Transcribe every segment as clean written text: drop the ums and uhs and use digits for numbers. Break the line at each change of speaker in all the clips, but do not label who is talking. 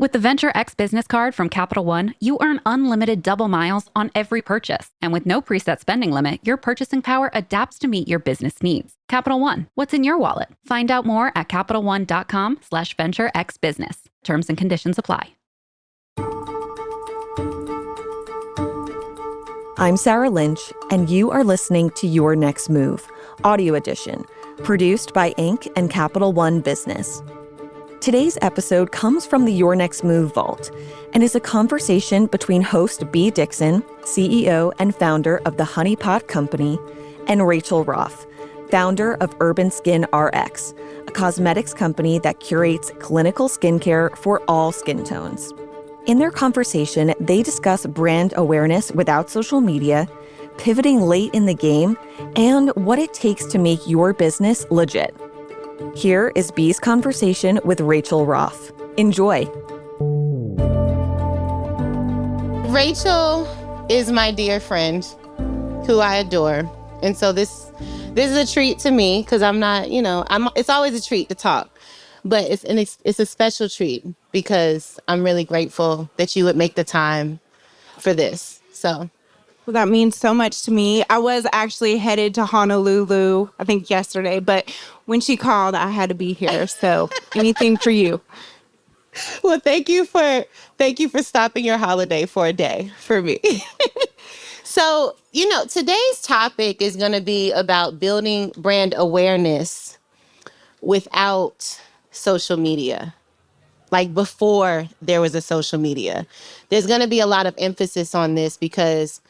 With the Venture X business card from Capital One, you earn unlimited double miles on every purchase. And with no preset spending limit, your purchasing power adapts to meet your business needs. Capital One, what's in your wallet? Find out more at CapitalOne.com/VentureXBusiness. Terms and conditions apply.
I'm Sarah Lynch, and you are listening to Your Next Move, Audio Edition, produced by Inc. and Capital One Business. Today's episode comes from the Your Next Move Vault and is a conversation between host Bea Dixon, CEO and founder of the Honey Pot Company, and Rachel Roth, founder of Urban Skin RX, a cosmetics company that curates clinical skincare for all skin tones. In their conversation, they discuss brand awareness without social media, pivoting late in the game, and what it takes to make your business legit. Here is Bea's conversation with Rachel Roth. Enjoy.
Rachel is my dear friend who I adore. And so this is a treat to me because I'm not, it's always a treat to talk. But it's a special treat because I'm really grateful that you would make the time for this. So.
Well, that means so much to me. I was actually headed to Honolulu, I think yesterday, but when she called, I had to be here. So anything for you.
Well, thank you for stopping your holiday for a day for me. So, today's topic is going to be about building brand awareness without social media, like before there was a social media. There's going to be a lot of emphasis on this because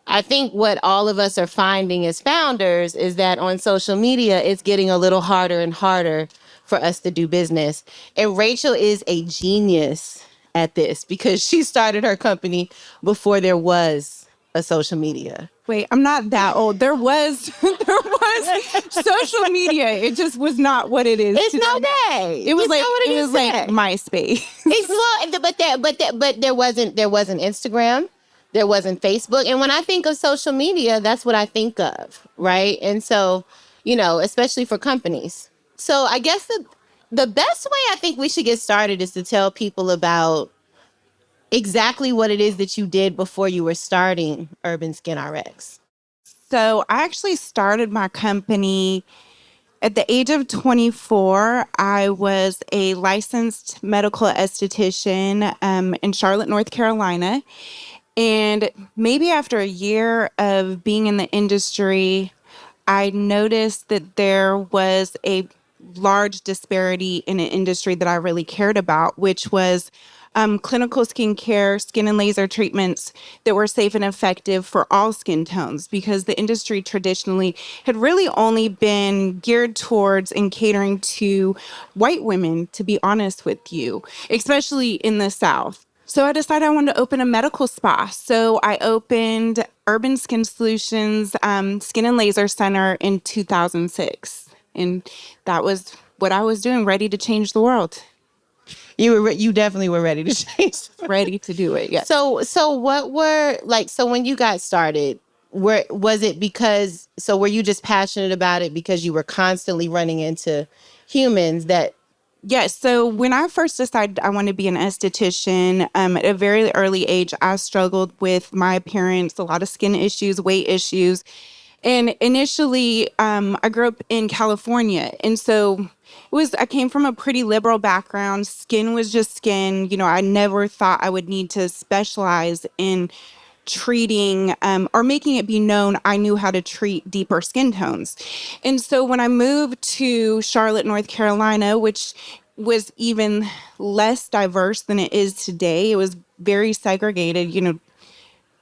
I think what all of us are finding as founders is that on social media, it's getting a little harder and harder for us to do business. And Rachel is a genius at this because she started her company before there was a social media.
Wait, I'm not that old. There was social media. It just was not what it is.
It's not that.
It was like MySpace.
But there wasn't Instagram. There wasn't Facebook. And when I think of social media, that's what I think of, right? And so, especially for companies. So I guess the best way I think we should get started is to tell people about exactly what it is that you did before you were starting Urban Skin RX.
So I actually started my company at the age of 24. I was a licensed medical esthetician in Charlotte, North Carolina. And maybe after a year of being in the industry, I noticed that there was a large disparity in an industry that I really cared about, which was clinical skincare, skin and laser treatments that were safe and effective for all skin tones, because the industry traditionally had really only been geared towards and catering to white women, to be honest with you, especially in the South. So I decided I wanted to open a medical spa. So I opened Urban Skin Solutions Skin and Laser Center in 2006. And that was what I was doing, ready to change the world.
You definitely were ready to change.
Ready to do it, yes.
So when you got started, were you just passionate about it because you were constantly running into humans that...
Yes. So when I first decided I wanted to be an esthetician, at a very early age, I struggled with my appearance, a lot of skin issues, weight issues. And initially, I grew up in California. And so I came from a pretty liberal background. Skin was just skin. I never thought I would need to specialize in treating or making it be known I knew how to treat deeper skin tones. And so when I moved to Charlotte, North Carolina, which was even less diverse than it is today, it was very segregated,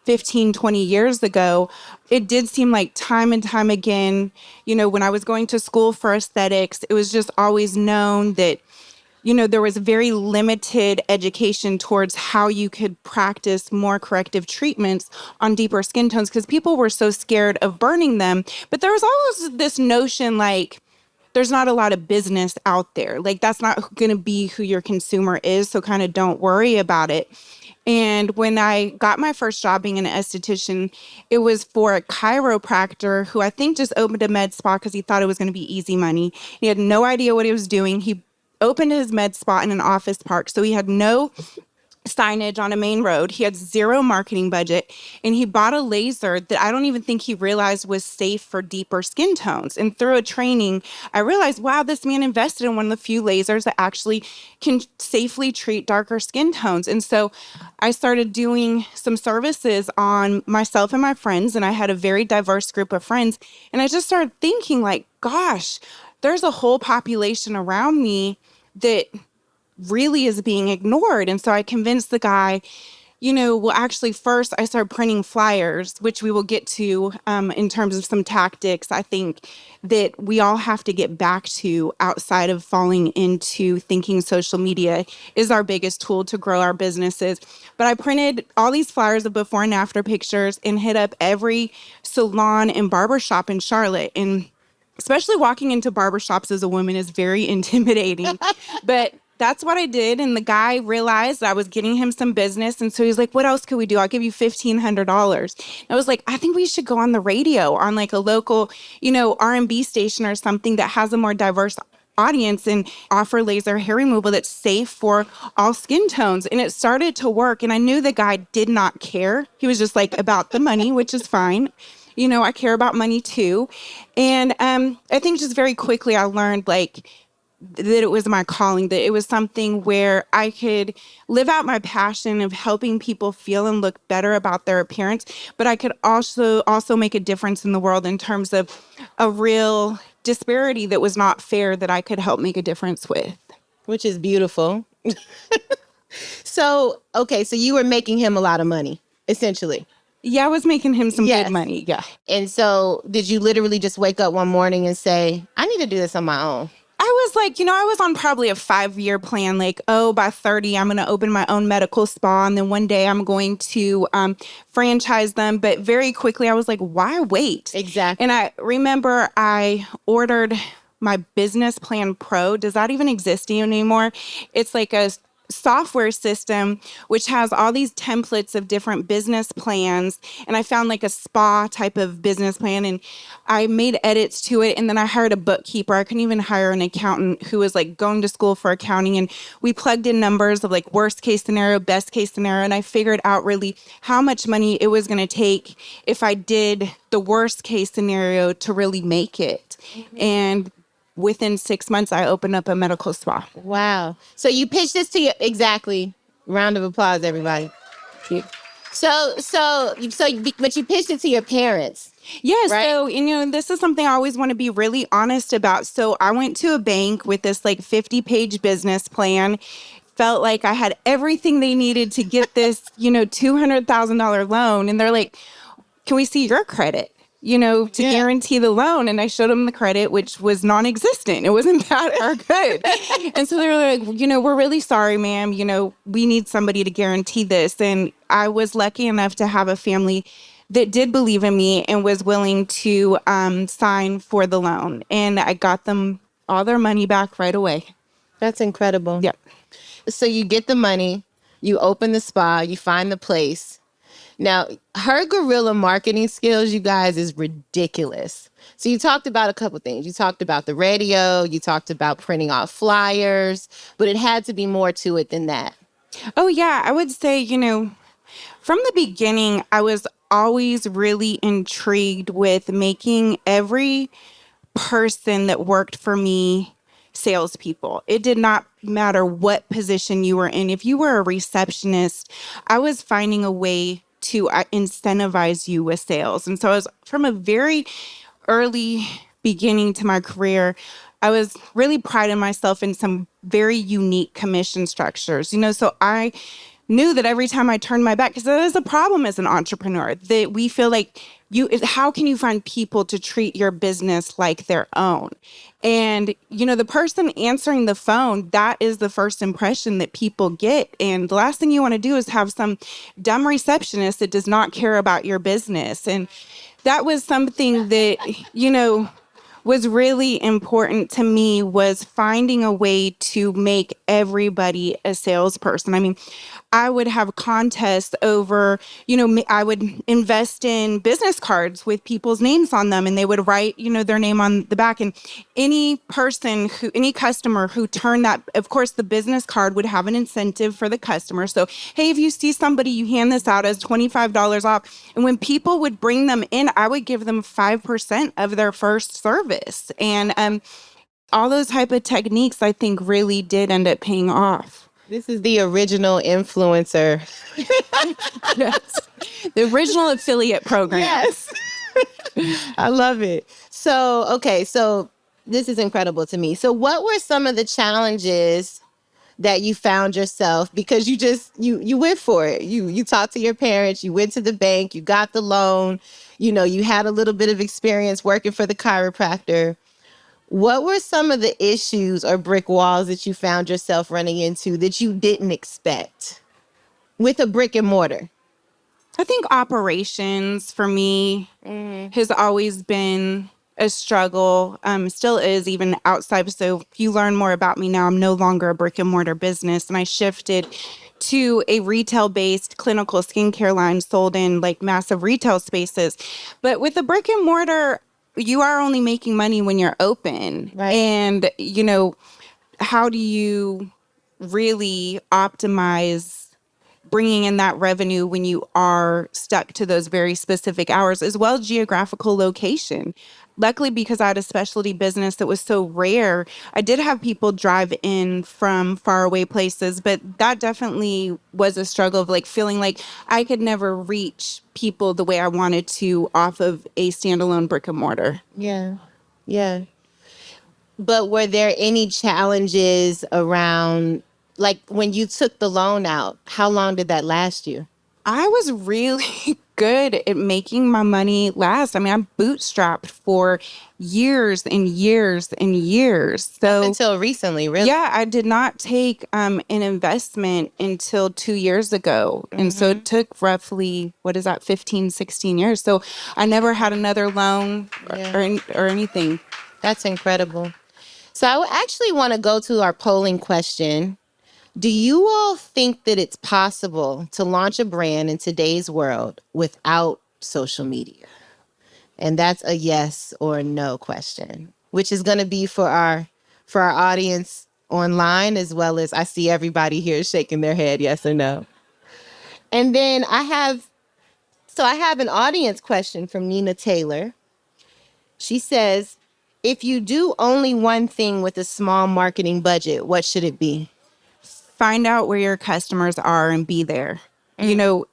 15, 20 years ago, it did seem like time and time again, when I was going to school for aesthetics, it was just always known that there was very limited education towards how you could practice more corrective treatments on deeper skin tones because people were so scared of burning them. But there was always this notion like, there's not a lot of business out there. Like, that's not going to be who your consumer is. So kind of don't worry about it. And when I got my first job being an esthetician, it was for a chiropractor who I think just opened a med spa because he thought it was going to be easy money. He had no idea what he was doing. He opened his med spa in an office park. So he had no signage on a main road. He had zero marketing budget, and he bought a laser that I don't even think he realized was safe for deeper skin tones. And through a training, I realized, wow, this man invested in one of the few lasers that actually can safely treat darker skin tones. And so I started doing some services on myself and my friends, and I had a very diverse group of friends. And I just started thinking like, gosh, there's a whole population around me that really is being ignored. And so I convinced the guy, well, actually, first I started printing flyers, which we will get to in terms of some tactics. I think that we all have to get back to outside of falling into thinking social media is our biggest tool to grow our businesses. But I printed all these flyers of before and after pictures and hit up every salon and barbershop in Charlotte. And especially walking into barbershops as a woman is very intimidating. But that's what I did. And the guy realized I was getting him some business. And so he's like, what else could we do? I'll give you $1,500. I was like, I think we should go on the radio on like a local, R&B station or something that has a more diverse audience and offer laser hair removal that's safe for all skin tones. And it started to work. And I knew the guy did not care. He was just like about the money, which is fine. I care about money too. And I think just very quickly I learned like that it was my calling, that it was something where I could live out my passion of helping people feel and look better about their appearance, but I could also make a difference in the world in terms of a real disparity that was not fair that I could help make a difference with.
Which is beautiful. So you were making him a lot of money, essentially.
Yeah, I was making him some
Yes.
good money. Yeah.
And so did you literally just wake up one morning and say, I need to do this on my own?
I was like, I was on probably a 5-year plan, like, by 30, I'm going to open my own medical spa. And then one day I'm going to franchise them. But very quickly, I was like, why wait?
Exactly.
And I remember I ordered my Business Plan Pro. Does that even exist anymore? It's like a software system which has all these templates of different business plans, and I found like a spa type of business plan and I made edits to it, and then I hired a bookkeeper. I couldn't even hire an accountant who was like going to school for accounting, and we plugged in numbers of like worst case scenario, best case scenario, and I figured out really how much money it was going to take if I did the worst case scenario to really make it. And within 6 months, I opened up a medical spa.
Wow. So you pitched this to your, exactly. Round of applause, everybody. But you pitched it to your parents.
Yes.
Right?
So, this is something I always want to be really honest about. So I went to a bank with this like 50-page business plan. Felt like I had everything they needed to get this, $200,000 loan. And they're like, can we see your credit? To guarantee the loan. And I showed them the credit, which was non-existent. It wasn't bad or good. And so they were like, we're really sorry, ma'am. We need somebody to guarantee this. And I was lucky enough to have a family that did believe in me and was willing to sign for the loan. And I got them all their money back right away.
That's incredible.
Yep.
So you get the money, you open the spa, you find the place. Now, her guerrilla marketing skills, you guys, is ridiculous. So you talked about a couple things. You talked about the radio, you talked about printing off flyers, but it had to be more to it than that.
Oh, yeah. I would say, from the beginning, I was always really intrigued with making every person that worked for me salespeople. It did not matter what position you were in. If you were a receptionist, I was finding a way to incentivize you with sales. And so I was from a very early beginning to my career, I was really priding myself in some very unique commission structures. So I knew that every time I turned my back, because that is a problem as an entrepreneur, that we feel like how can you find people to treat your business like their own? And, the person answering the phone, that is the first impression that people get. And the last thing you want to do is have some dumb receptionist that does not care about your business. And that was something that, was really important to me was finding a way to make everybody a salesperson. I mean, I would have contests over, I would invest in business cards with people's names on them, and they would write, their name on the back. And any customer who turned that, of course, the business card would have an incentive for the customer. So, hey, if you see somebody, you hand this out as $25 off. And when people would bring them in, I would give them 5% of their first service. And all those type of techniques, I think, really did end up paying off.
This is the original influencer.
Yes. The original affiliate program.
Yes. I love it. So this is incredible to me. So what were some of the challenges that you found yourself, because you went for it. You talked to your parents, you went to the bank, you got the loan, you had a little bit of experience working for the chiropractor. What were some of the issues or brick walls that you found yourself running into that you didn't expect with a brick and mortar?
I think operations for me has always been a struggle, still is even outside. So if you learn more about me now, I'm no longer a brick and mortar business, and I shifted to a retail-based clinical skincare line sold in like massive retail spaces. But with the brick and mortar, you are only making money when you're open.
Right.
And, how do you really optimize bringing in that revenue when you are stuck to those very specific hours, as well as geographical location? Luckily, because I had a specialty business that was so rare, I did have people drive in from faraway places, but that definitely was a struggle of like feeling like I could never reach people the way I wanted to off of a standalone brick and mortar.
Yeah. Yeah. But were there any challenges around, like when you took the loan out, how long did that last you?
I was really good at making my money last. I mean, I'm bootstrapped for years and years and years. So
Until recently, really?
yeah, I did not take an investment until 2 years ago. And so it took roughly, 15, 16 years. So I never had another loan or anything.
That's incredible. So I actually want to go to our polling question. Do you all think that it's possible to launch a brand in today's world without social media? And that's a yes or a no question, which is going to be for our audience online, as well as I see everybody here shaking their head yes or no. And then I have an audience question from Nina Taylor. She says, if you do only one thing with a small marketing budget, what should it be?
Find out where your customers are and be there.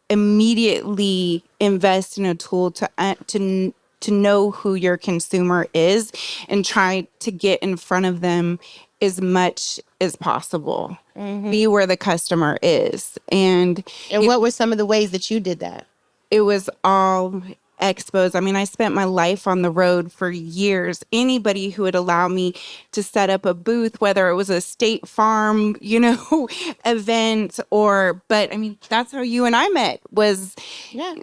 Immediately invest in a tool to know who your consumer is and try to get in front of them as much as possible. Be where the customer is. And
what were some of the ways that you did that?
It was all expos. I mean, I spent my life on the road for years. Anybody who would allow me to set up a booth, whether it was a State Farm, event but I mean, that's how you and I met, was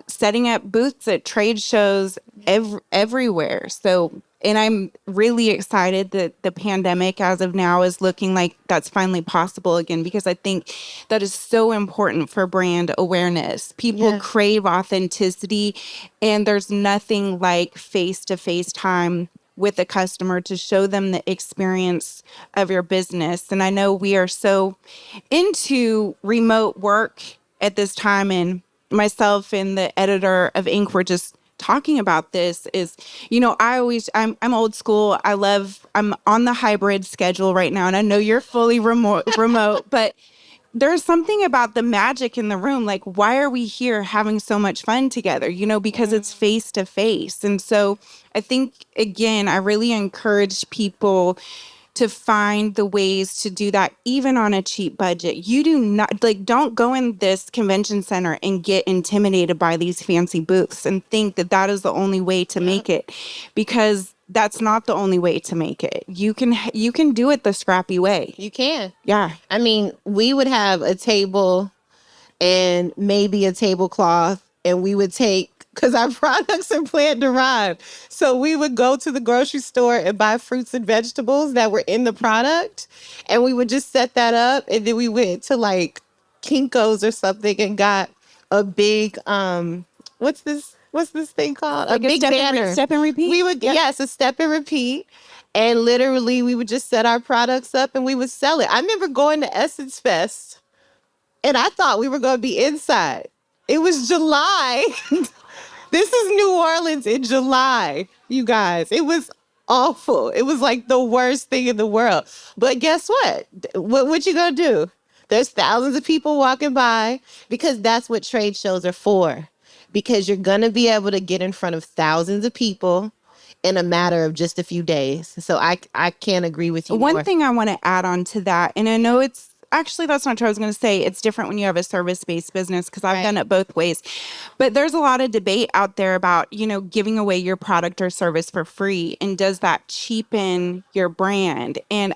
setting up booths at trade shows everywhere. So, and I'm really excited that the pandemic as of now is looking like that's finally possible again, because I think that is so important for brand awareness. People crave authenticity, and there's nothing like face-to-face time with the customer to show them the experience of your business. And I know we are so into remote work at this time, and myself and the editor of Inc. were just talking about this is, I'm old school. I'm on the hybrid schedule right now, and I know you're fully remote, but there's something about the magic in the room. Like, why are we here having so much fun together? Because it's face to face. And so I think, again, I really encourage people to find the ways to do that, even on a cheap budget. You do not, don't go in this convention center and get intimidated by these fancy booths and think that that is the only way to make it, because that's not the only way to make it. You can do it the scrappy way.
You can.
Yeah.
I mean, we would have a table and maybe a tablecloth, and we would take because our products are plant derived. So we would go to the grocery store and buy fruits and vegetables that were in the product. And we would just set that up. And then we went to like Kinko's or something and got a big, what's this thing called?
Like
a big banner.
step and repeat?
We would, yes, a step and repeat. And literally we would just set our products up and we would sell it. I remember going to Essence Fest and I thought we were going to be inside. It was July. This is New Orleans in July, you guys. It was awful. It was like the worst thing in the world. But guess what? What you gonna do? There's thousands of people walking by because that's what trade shows are for. Because you're gonna be able to get in front of thousands of people in a matter of just a few days. So I can't agree with you more.
One thing I want to add on to that, and I know it's actually, that's not true. I was going to say it's different when you have a service-based business because I've done it both ways. But there's a lot of debate out there about, giving away your product or service for free. And does that cheapen your brand? And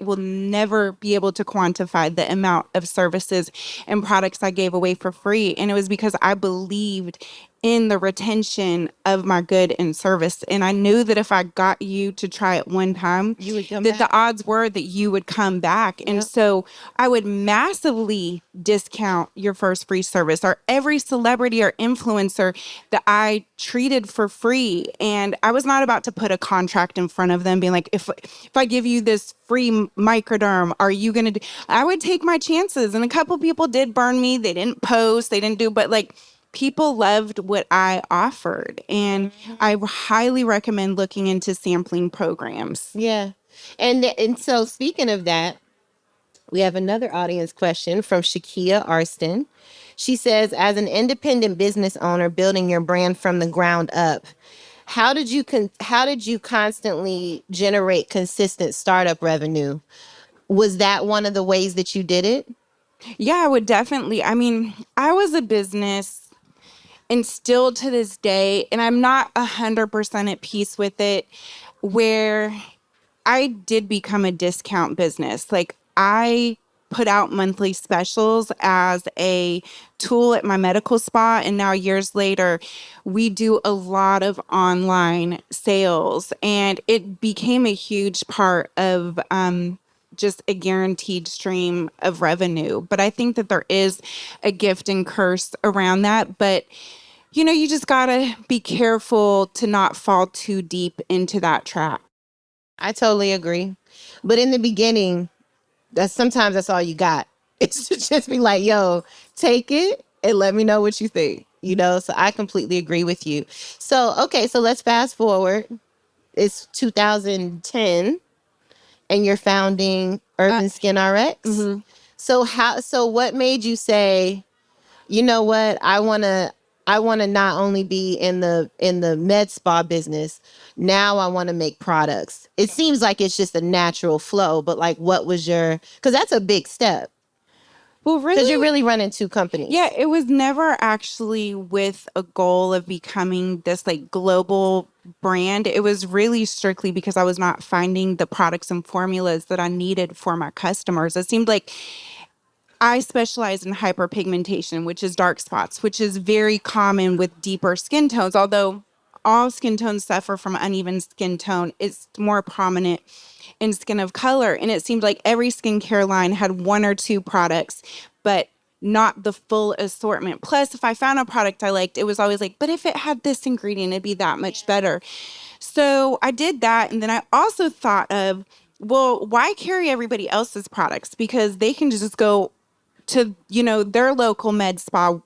will never be able to quantify the amount of services and products I gave away for free. And it was because I believed in the retention of my good and service. And I knew that if I got you to try it one time,
You would come
that
back.
the odds were that you would come back. And so I would massively discount your first free service or every celebrity or influencer that I treated for free. And I was not about to put a contract in front of them being like, if I give you this free microderm, are you going to do? I would take my chances. And a couple people did burn me. They didn't post, they didn't do, but like, people loved what I offered. And I highly recommend looking into sampling programs.
Yeah. And so speaking of that, we have another audience question from Shakia Arston. She says, as an independent business owner building your brand from the ground up, how did you constantly generate consistent startup revenue? Was that one of the ways that you did it?
Yeah, I would definitely. I mean, I was a business and still to this day, and I'm not 100% at peace with it, where I did become a discount business. Like I put out monthly specials as a tool at my medical spa. And now years later, we do a lot of online sales, and it became a huge part of, just a guaranteed stream of revenue. But I think that there is a gift and curse around that. But, you just got to be careful to not fall too deep into that trap.
I totally agree. But in the beginning, sometimes that's all you got. It's to just be like, yo, take it and let me know what you think. So I completely agree with you. So, okay, so let's fast forward. It's 2010 and you're founding Urban Skin RX.
Mm-hmm.
So what made you say, you know what, I want to not only be in the med spa business, now I want to make products. It seems like it's just a natural flow, but like because that's a big step.
Well, really,
Because you're really running two companies.
yeah, it was never actually with a goal of becoming this like global brand. It was really strictly because I was not finding the products and formulas that I needed for my customers. It seemed like I specialize in hyperpigmentation, which is dark spots, which is very common with deeper skin tones. Although all skin tones suffer from uneven skin tone, it's more prominent in skin of color. And it seemed like every skincare line had one or two products, but not the full assortment. Plus, if I found a product I liked, it was always like, but if it had this ingredient, it'd be that much better. So I did that. And then I also thought of, well, why carry everybody else's products? Because they can just go to, their local med spa,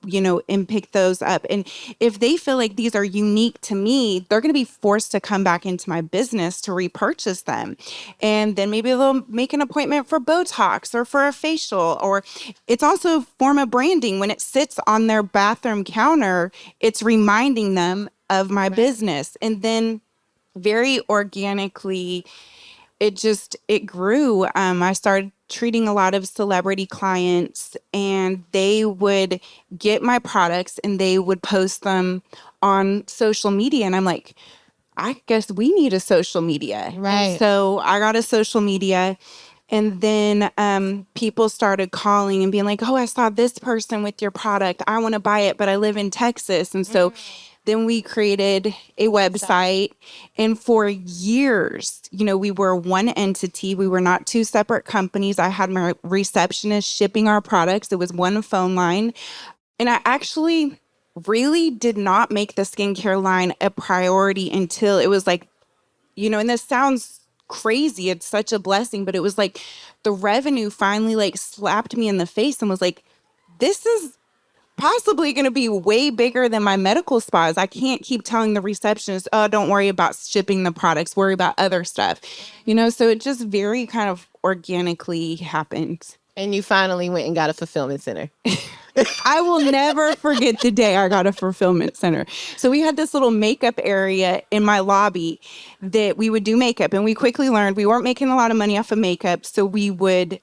and pick those up. And if they feel like these are unique to me, they're going to be forced to come back into my business to repurchase them. And then maybe they'll make an appointment for Botox or for a facial, or it's also a form of branding. When it sits on their bathroom counter, it's reminding them of my business. And then very organically, it grew. I started treating a lot of celebrity clients, and they would get my products and they would post them on social media. And I'm like, I guess we need a social media.
Right.
And so I got a social media, and then people started calling and being like, oh, I saw this person with your product. I want to buy it, but I live in Texas. And so Then we created a website. And for years, we were one entity. We were not two separate companies. I had my receptionist shipping our products. It was one phone line. And I actually really did not make the skincare line a priority until it was like, and this sounds crazy. It's such a blessing, but it was like the revenue finally like slapped me in the face and was like, this is possibly going to be way bigger than my medical spas. I can't keep telling the receptionist, oh, don't worry about shipping the products, worry about other stuff. So it just very kind of organically happened.
And you finally went and got a fulfillment center.
I will never forget the day I got a fulfillment center. So we had this little makeup area in my lobby that we would do makeup. And we quickly learned we weren't making a lot of money off of makeup. So we would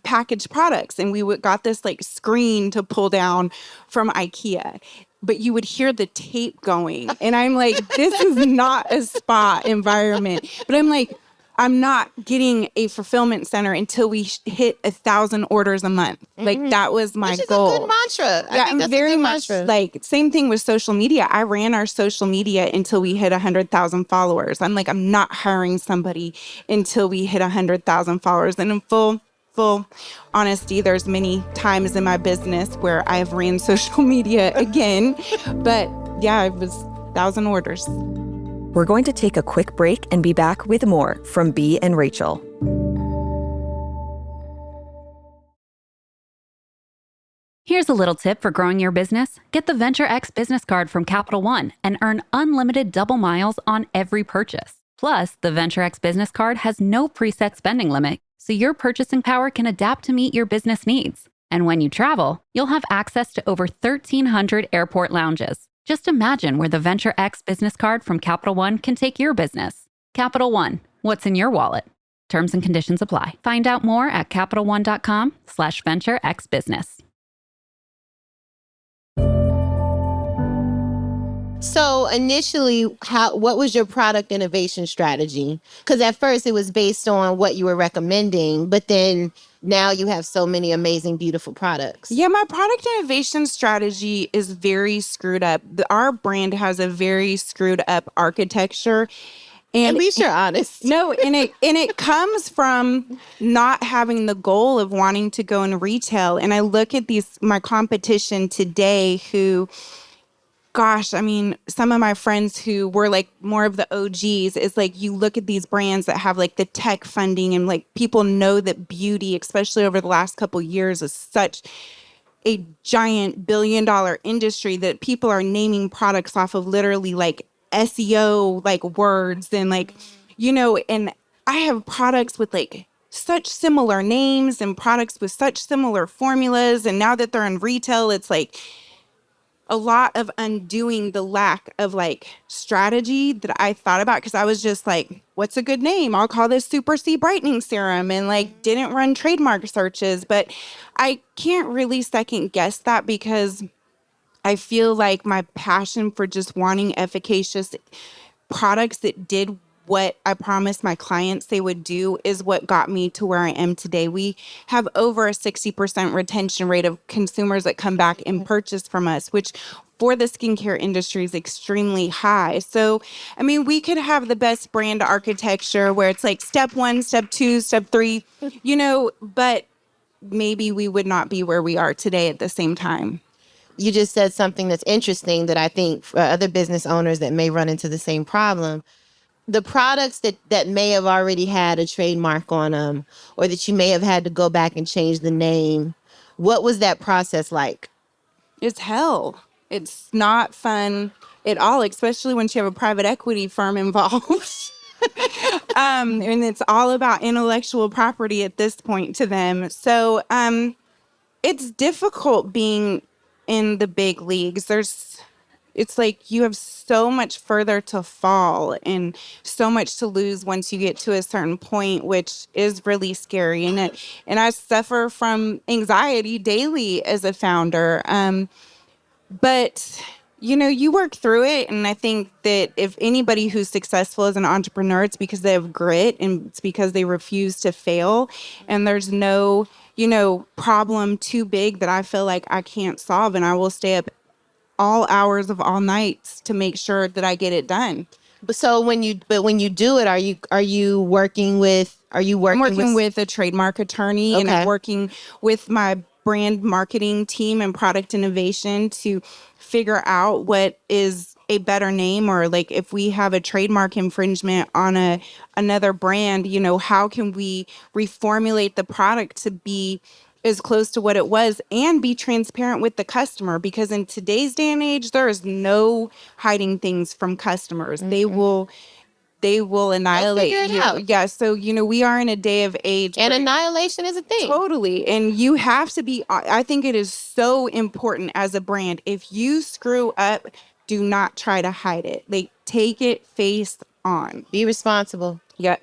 package products, and we got this like screen to pull down from IKEA. But you would hear the tape going. And I'm like, this is not a spa environment. But I'm like, I'm not getting a fulfillment center until we hit 1,000 orders a month. Like that was my goal.
Which is a good mantra.
Yeah, I'm very much like same thing with social media. I ran our social media until we hit 100,000 followers. I'm like, I'm not hiring somebody until we hit 100,000 followers. And in full honesty, there's many times in my business where I've ran social media again, but yeah, it was 1,000 orders.
We're going to take a quick break and be back with more from Bea and Rachel.
Here's a little tip for growing your business. Get the Venture X business card from Capital One and earn unlimited double miles on every purchase. Plus, the Venture X business card has no preset spending limit, so your purchasing power can adapt to meet your business needs. And when you travel, you'll have access to over 1,300 airport lounges. Just imagine where the Venture X business card from Capital One can take your business. Capital One, what's in your wallet? Terms and conditions apply. Find out more at CapitalOne.com/VentureXBusiness.
So initially, what was your product innovation strategy? Because at first it was based on what you were recommending, but then now you have so many amazing, beautiful products.
Yeah, my product innovation strategy is very screwed up. Our brand has a very screwed up architecture. And
at least you're honest.
No, and it comes from not having the goal of wanting to go in retail. And I look at my competition today who, gosh, I mean, some of my friends who were like more of the OGs, is like you look at these brands that have like the tech funding, and like people know that beauty, especially over the last couple of years, is such a giant billion-dollar industry that people are naming products off of literally like SEO like words and like, and I have products with like such similar names and products with such similar formulas. And now that they're in retail, it's like a lot of undoing the lack of like strategy that I thought about, because I was just like, what's a good name? I'll call this Super C Brightening Serum, and like didn't run trademark searches. But I can't really second guess that, because I feel like my passion for just wanting efficacious products that did what I promised my clients they would do is what got me to where I am today. We have over a 60% retention rate of consumers that come back and purchase from us, which for the skincare industry is extremely high. So, I mean, we could have the best brand architecture where it's like step 1, step 2, step 3, but maybe we would not be where we are today at the same time.
You just said something that's interesting that I think for other business owners that may run into the same problem. The products that may have already had a trademark on them, or that you may have had to go back and change the name, what was that process like?
It's hell. It's not fun at all, especially when you have a private equity firm involved. And it's all about intellectual property at this point to them. So it's difficult being in the big leagues. It's like you have so much further to fall and so much to lose once you get to a certain point, which is really scary. And I suffer from anxiety daily as a founder. But, you work through it. And I think that if anybody who's successful as an entrepreneur, it's because they have grit and it's because they refuse to fail. And there's no, problem too big that I feel like I can't solve. And I will stay up all hours of all nights to make sure that I get it done.
So when you do it, are you working with
I'm working with a trademark attorney, and I'm
Okay.
working with my brand marketing team and product innovation to figure out what is a better name, or like if we have a trademark infringement on another brand, how can we reformulate the product to be as close to what it was and be transparent with the customer, because in today's day and age there is no hiding things from customers. They will annihilate
figure it
you.
out.
Yeah. So, we are in a day of age.
And
where-
annihilation is a thing.
Totally. And you have to be, I think it is so important as a brand. If you screw up, do not try to hide it. Like, take it face on.
Be responsible.
Yeah.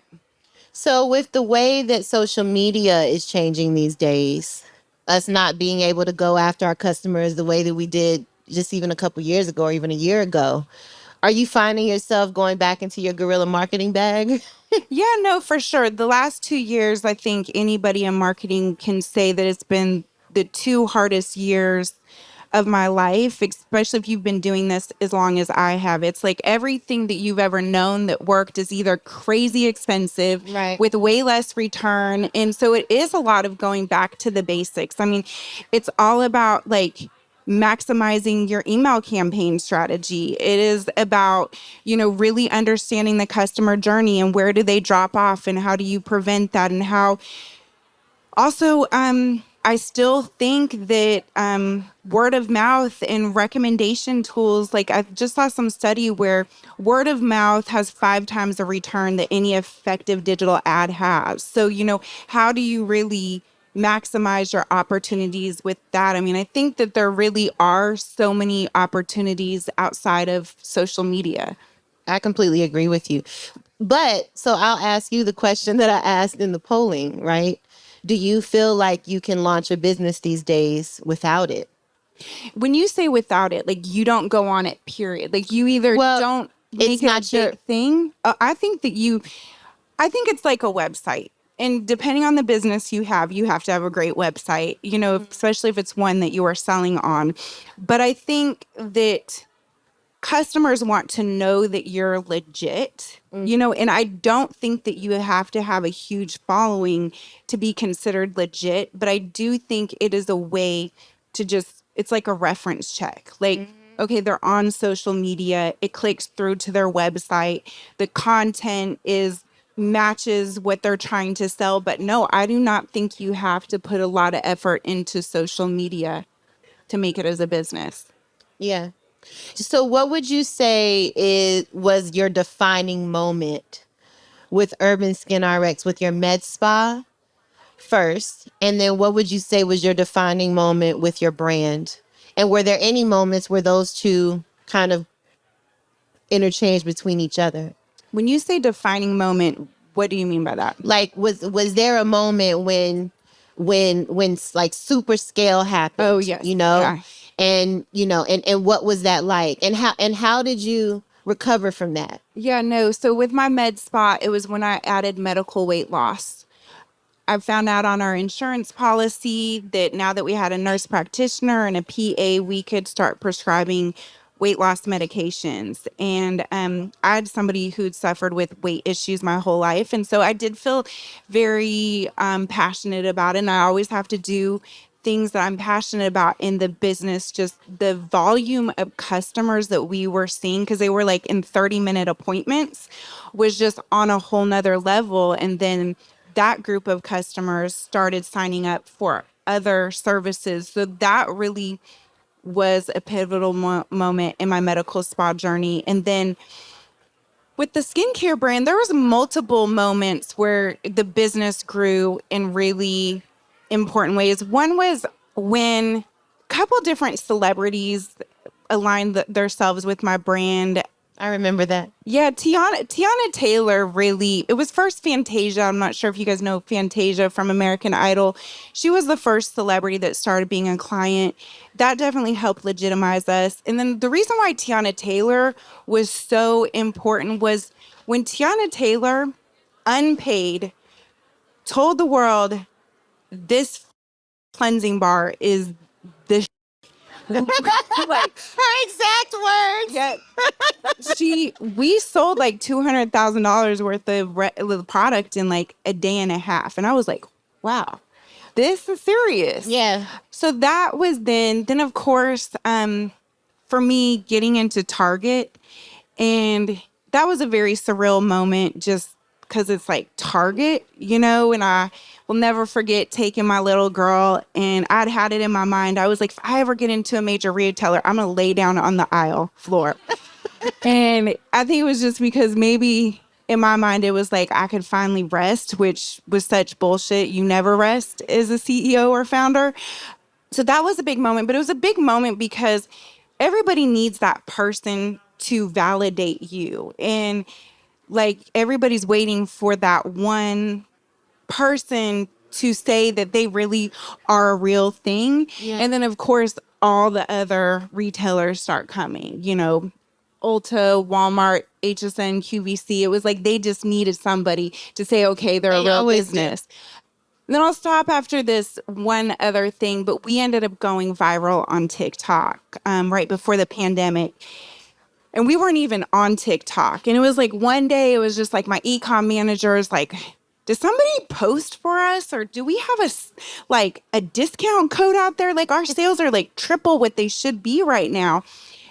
So with the way that social media is changing these days, us not being able to go after our customers the way that we did just even a couple years ago or even a year ago, are you finding yourself going back into your guerrilla marketing bag?
Yeah, no, for sure. The last 2 years, I think anybody in marketing can say that it's been the two hardest years of my life, especially if you've been doing this as long as I have. It's like everything that you've ever known that worked is either crazy expensive,
Right.
with way less return. And so it is a lot of going back to the basics. I mean, it's all about like maximizing your email campaign strategy. It is about, really understanding the customer journey and where do they drop off and how do you prevent that, and how also, I still think that word of mouth and recommendation tools, like I just saw some study where word of mouth has 5 times the return that any effective digital ad has. So, how do you really maximize your opportunities with that? I mean, I think that there really are so many opportunities outside of social media.
I completely agree with you. But so I'll ask you the question that I asked in the polling, right? Do you feel like you can launch a business these days without it?
When you say without it, like you don't go on it, period. Like you either
Well,
don't
it's
make it
not
a
your-
big thing. I think it's like a website. And depending on the business you have to have a great website, especially if it's one that you are selling on. But I think that customers want to know that you're legit, and I don't think that you have to have a huge following to be considered legit, but I do think it is a way to it's like a reference check. Like, okay, they're on social media, it clicks through to their website, the content matches what they're trying to sell. But no, I do not think you have to put a lot of effort into social media to make it as a business.
Yeah. So what would you say was your defining moment with Urban Skin RX, with your med spa first? And then what would you say was your defining moment with your brand? And were there any moments where those two kind of interchange between each other?
When you say defining moment, what do you mean by that?
Like was there a moment when like super scale happened?
Oh, yes. Yeah.
And and what was that like? And how did you recover from that?
Yeah, no. So with my med spa, it was when I added medical weight loss. I found out on our insurance policy that now that we had a nurse practitioner and a PA, we could start prescribing weight loss medications. And I had somebody who'd suffered with weight issues my whole life. And so I did feel very passionate about it. And I always have to do things that I'm passionate about in the business. Just the volume of customers that we were seeing, because they were like in 30-minute appointments, was just on a whole nother level. And then that group of customers started signing up for other services. So that really was a pivotal moment in my medical spa journey. And then with the skincare brand, there was multiple moments where the business grew in really important ways. One was when a couple different celebrities aligned themselves with my brand.
I remember that.
Yeah, Tiana Taylor it was first Fantasia. I'm not sure if you guys know Fantasia from American Idol. She was the first celebrity that started being a client. That definitely helped legitimize us. And then the reason why Tiana Taylor was so important was when Tiana Taylor, unpaid, told the world, this cleansing bar is the Like,
Her exact words.
yeah, we sold like $200,000 worth of product in like a day and a half. And I was like, wow, this is serious.
Yeah.
So that was then of course, for me getting into Target, and that was a very surreal moment just because it's like Target, and I will never forget taking my little girl, and I'd had it in my mind. I was like, if I ever get into a major retailer, I'm going to lay down on the aisle floor. And I think it was just because maybe in my mind, it was like I could finally rest, which was such bullshit. You never rest as a CEO or founder. So that was a big moment, but it was a big moment because everybody needs that person to validate you. And like everybody's waiting for that one person to say that they really are a real thing.
Yeah.
And then of course, all the other retailers start coming, Ulta, Walmart, HSN, QVC. It was like they just needed somebody to say, okay, they're a
They
real
always
business. Then I'll stop after this one other thing, but we ended up going viral on TikTok right before the pandemic. And we weren't even on TikTok. And it was like one day, it was just like my e-com manager is like, does somebody post for us? Or do we have a discount code out there? Like our sales are like triple what they should be right now.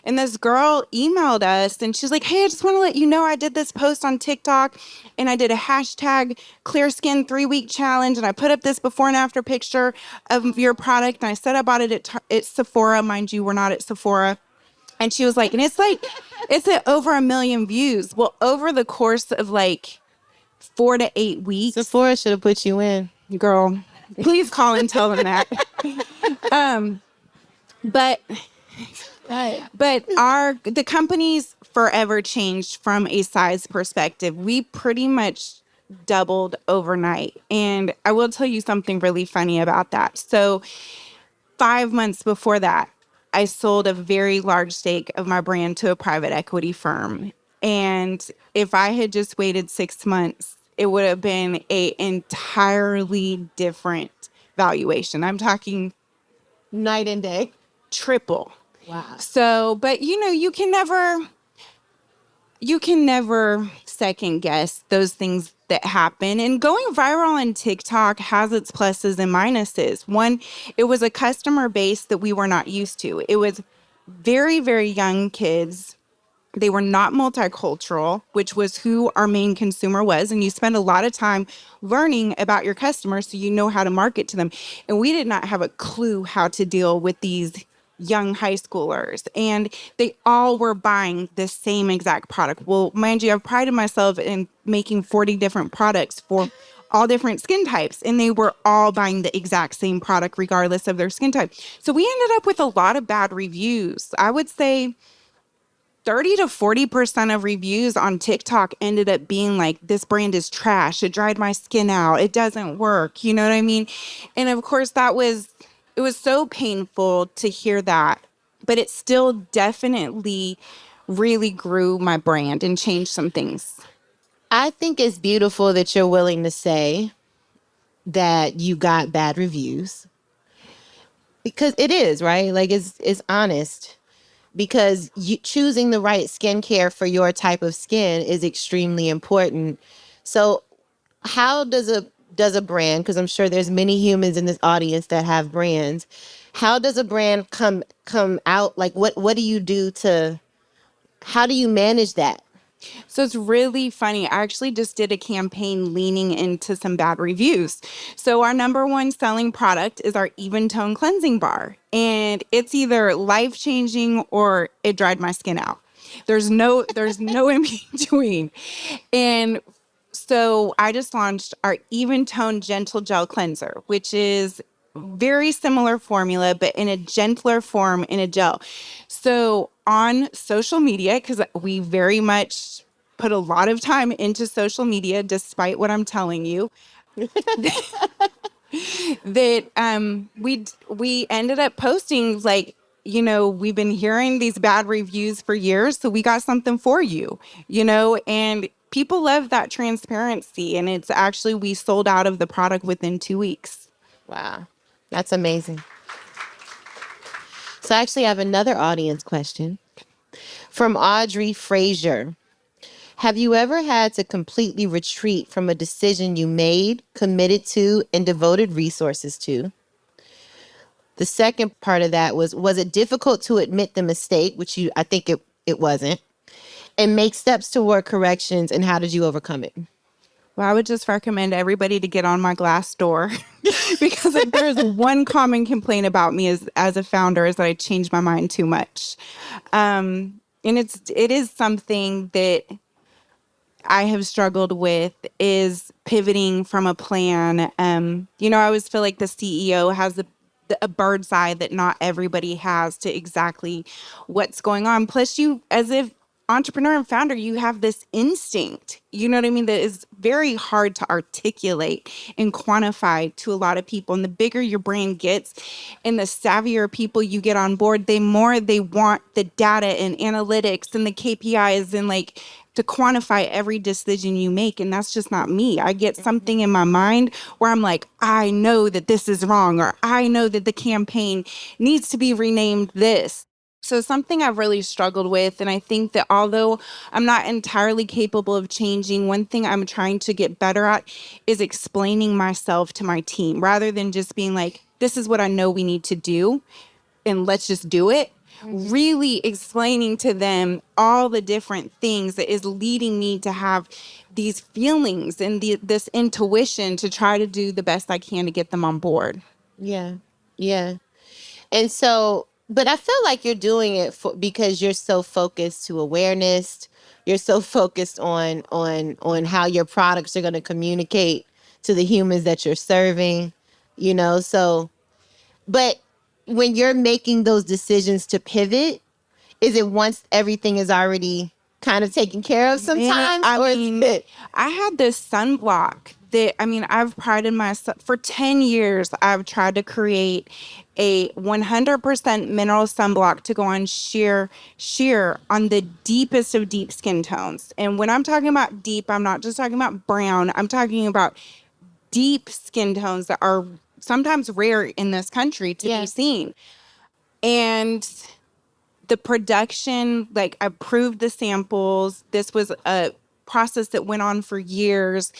And this girl emailed us and she's like, hey, I just want to let you know I did this post on TikTok and I did a hashtag clear skin 3-week challenge. And I put up this before and after picture of your product. And I said I bought it at Sephora. Mind you, we're not at Sephora. And she was like, and it's at over 1 million views. Well, over the course of like 4 to 8 weeks.
Sephora should have put you in.
Girl, please call and tell them that. But the company's forever changed from a size perspective. We pretty much doubled overnight. And I will tell you something really funny about that. So 5 months before that, I sold a very large stake of my brand to a private equity firm. And if I had just waited 6 months, it would have been an entirely different valuation. I'm talking
Night and day.
triple.
Wow.
So, but you can never second guess those things that happen. And going viral on TikTok has its pluses and minuses. One, it was a customer base that we were not used to. It was very, very young kids. They were not multicultural, which was who our main consumer was. And you spend a lot of time learning about your customers so you know how to market to them. And we did not have a clue how to deal with these young high schoolers. And they all were buying the same exact product. Well, mind you, I've prided myself in making 40 different products for all different skin types. And they were all buying the exact same product regardless of their skin type. So we ended up with a lot of bad reviews. I would say 30 to 40% of reviews on TikTok ended up being like, this brand is trash. It dried my skin out. It doesn't work. You know what I mean? And of course, it was so painful to hear that, but it still definitely really grew my brand and changed some things.
I think it's beautiful that you're willing to say that you got bad reviews. Because it is, right? Like it's honest. Because you choosing the right skincare for your type of skin is extremely important. So how does a brand, because I'm sure there's many humans in this audience that have brands, how does a brand come out? Like what do you do how do you manage that?
So it's really funny. I actually just did a campaign leaning into some bad reviews. So our number one selling product is our Even Tone Cleansing Bar. And it's either life-changing or it dried my skin out. There's no in between. And so I just launched our Even Tone Gentle Gel Cleanser, which is very similar formula, but in a gentler form in a gel. So on social media, because we very much put a lot of time into social media, despite what I'm telling you, that we ended up posting like, we've been hearing these bad reviews for years, so we got something for you, and people love that transparency. And it's actually, we sold out of the product within 2 weeks.
Wow. That's amazing. So I actually have another audience question from Audrey Frazier. Have you ever had to completely retreat from a decision you made, committed to, and devoted resources to? The second part of that was it difficult to admit the mistake, which I think it wasn't, and make steps toward corrections, and how did you overcome it?
Well, I would just recommend everybody to get on my Glassdoor because if there's one common complaint about me as a founder is that I change my mind too much. And it is something that I have struggled with is pivoting from a plan. I always feel like the CEO has a bird's eye that not everybody has to exactly what's going on. Plus, you, as if entrepreneur and founder, you have this instinct, you know what I mean, that is very hard to articulate and quantify to a lot of people. And the bigger your brain gets and the savvier people you get on board, the more they want the data and analytics and the KPIs and like to quantify every decision you make. And that's just not me. I get something in my mind where I'm like, I know that this is wrong, or I know that the campaign needs to be renamed this. So something I've really struggled with, and I think that although I'm not entirely capable of changing, one thing I'm trying to get better at is explaining myself to my team rather than just being like, this is what I know we need to do and let's just do it. Really explaining to them all the different things that is leading me to have these feelings and this intuition to try to do the best I can to get them on board.
Yeah. Yeah. And so, but I feel like you're doing it because you're so focused to awareness. You're so focused on how your products are going to communicate to the humans that you're serving, so, but when you're making those decisions to pivot, is it once everything is already kind of taken care of sometimes?
I had this sunblock that, I've prided myself for 10 years. I've tried to create a 100% mineral sunblock to go on sheer on the deepest of deep skin tones. And when I'm talking about deep, I'm not just talking about brown. I'm talking about deep skin tones that are sometimes rare in this country to be seen. And the production, like I proved the samples. This was a process that went on for years.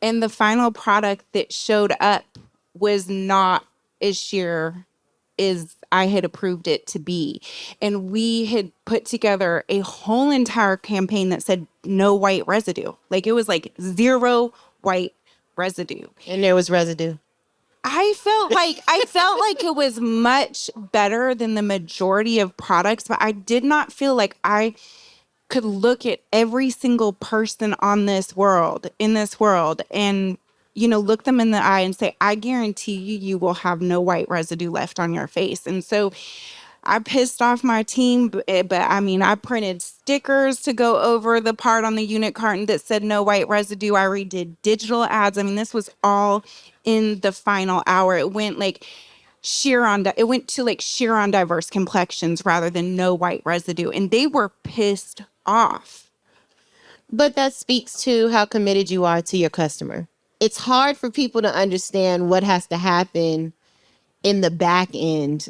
And the final product that showed up was not as sheer as I had approved it to be. And we had put together a whole entire campaign that said no white residue. Like it was like 0 white residue.
And there was residue.
I felt like it was much better than the majority of products, but I did not feel like I could look at every single person in this world and, look them in the eye and say, I guarantee you will have no white residue left on your face. And so I pissed off my team, but I printed stickers to go over the part on the unit carton that said no white residue. I redid digital ads. This was all in the final hour. It went like sheer on diverse complexions rather than no white residue. And they were pissed off.
But that speaks to how committed you are to your customer. It's hard for people to understand what has to happen in the back end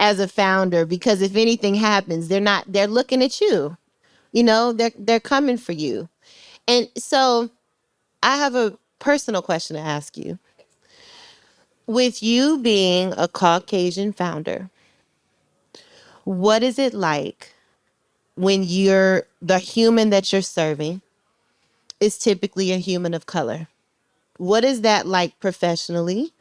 as a founder, because if anything happens, they're looking at you, they're coming for you. And so I have a personal question to ask you. With you being a Caucasian founder, what is it like when the human that you're serving is typically a human of color? What is that like professionally?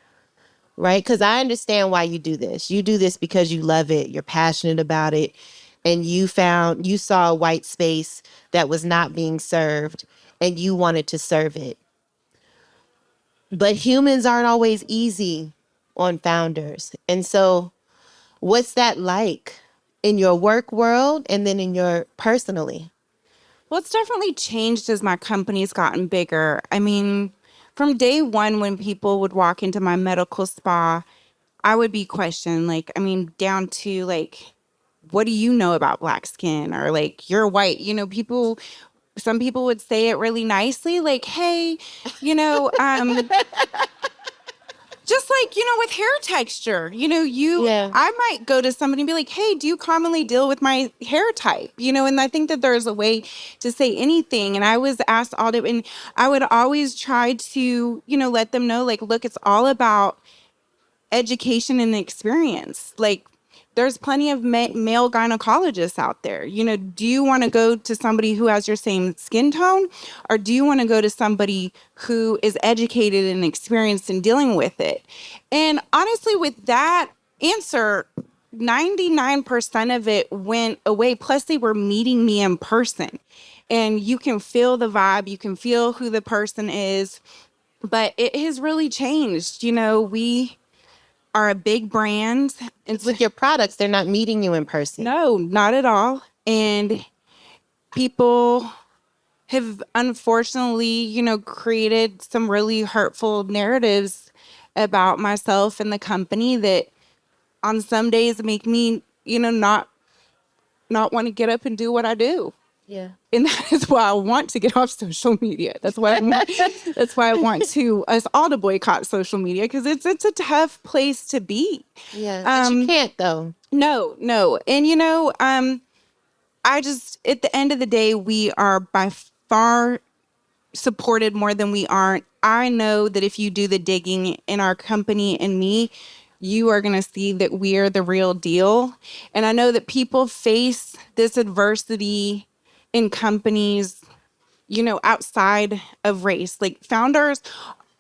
Right? Because I understand why you do this. You do this because you love it. You're passionate about it. And you saw a white space that was not being served and you wanted to serve it. But humans aren't always easy on founders. And so what's that like in your work world and then in your personally?
Well, it's definitely changed as my company's gotten bigger. From day one, when people would walk into my medical spa, I would be questioned, down to what do you know about black skin? Or you're white. Some people would say it really nicely, hey, just like, with hair texture,
Yeah.
I might go to somebody and be like, hey, do you commonly deal with my hair type? And I think that there's a way to say anything. And I was asked all the, and I would always try to, let them know, like, look, it's all about education and experience. Like, there's plenty of male gynecologists out there. Do you want to go to somebody who has your same skin tone, or do you want to go to somebody who is educated and experienced in dealing with it? And honestly, with that answer, 99% of it went away. Plus, they were meeting me in person. And you can feel the vibe. You can feel who the person is. But it has really changed. We are a big brand.
It's with your products, they're not meeting you in person.
No, not at all. And people have unfortunately, created some really hurtful narratives about myself and the company that on some days make me, not want to get up and do what I do.
Yeah.
And that is why I want to get off social media. That's why I want us all to boycott social media, because it's a tough place to be.
Yeah. But you can't though.
No. And I just, at the end of the day, we are by far supported more than we aren't. I know that if you do the digging in our company and me, you are going to see that we are the real deal. And I know that people face this adversity in companies, outside of race. Like, founders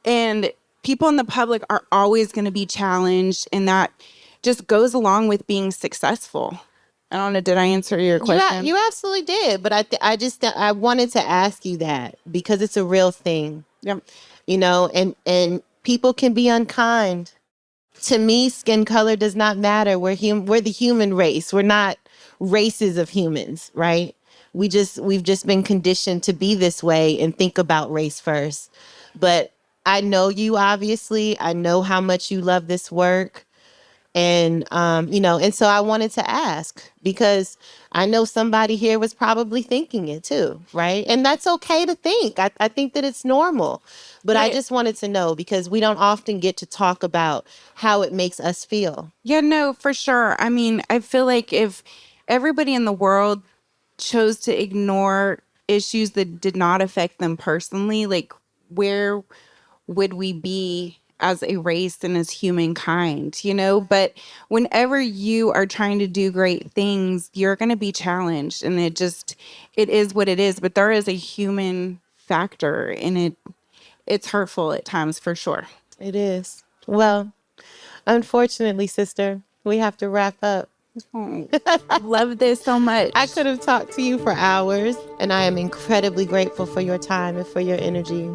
and people in the public are always going to be challenged, and that just goes along with being successful. I don't know, did I answer your question?
You absolutely did, but I wanted to ask you that because it's a real thing.
Yep.
And people can be unkind. To me, skin color does not matter. We're the human race. We're not races of humans, right? We've just been conditioned to be this way and think about race first. But I know you, obviously. I know how much you love this work. And, and so I wanted to ask, because I know somebody here was probably thinking it too, right? And that's okay to think. I think that it's normal. But I just wanted to know, because we don't often get to talk about how it makes us feel.
Yeah, no, for sure. I mean, I feel like if everybody in the world chose to ignore issues that did not affect them personally, like, where would we be as a race and as humankind, But whenever you are trying to do great things, you're going to be challenged, and it is what it is. But there is a human factor, and it's hurtful at times, for sure.
It is. Well, unfortunately, sister, we have to wrap up.
Oh, love this so much.
I could have talked to you for hours, and I am incredibly grateful for your time and for your energy.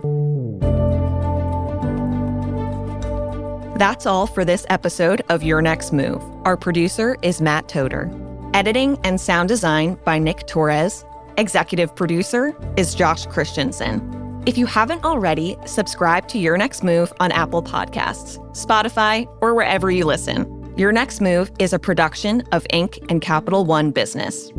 That's all for this episode of Your Next Move. Our producer is Matt Toder. Editing and sound design by Nick Torres. Executive producer is Josh Christensen. If you haven't already, subscribe to Your Next Move on Apple Podcasts, Spotify, or wherever you listen. Your Next Move is a production of Inc. and Capital One Business.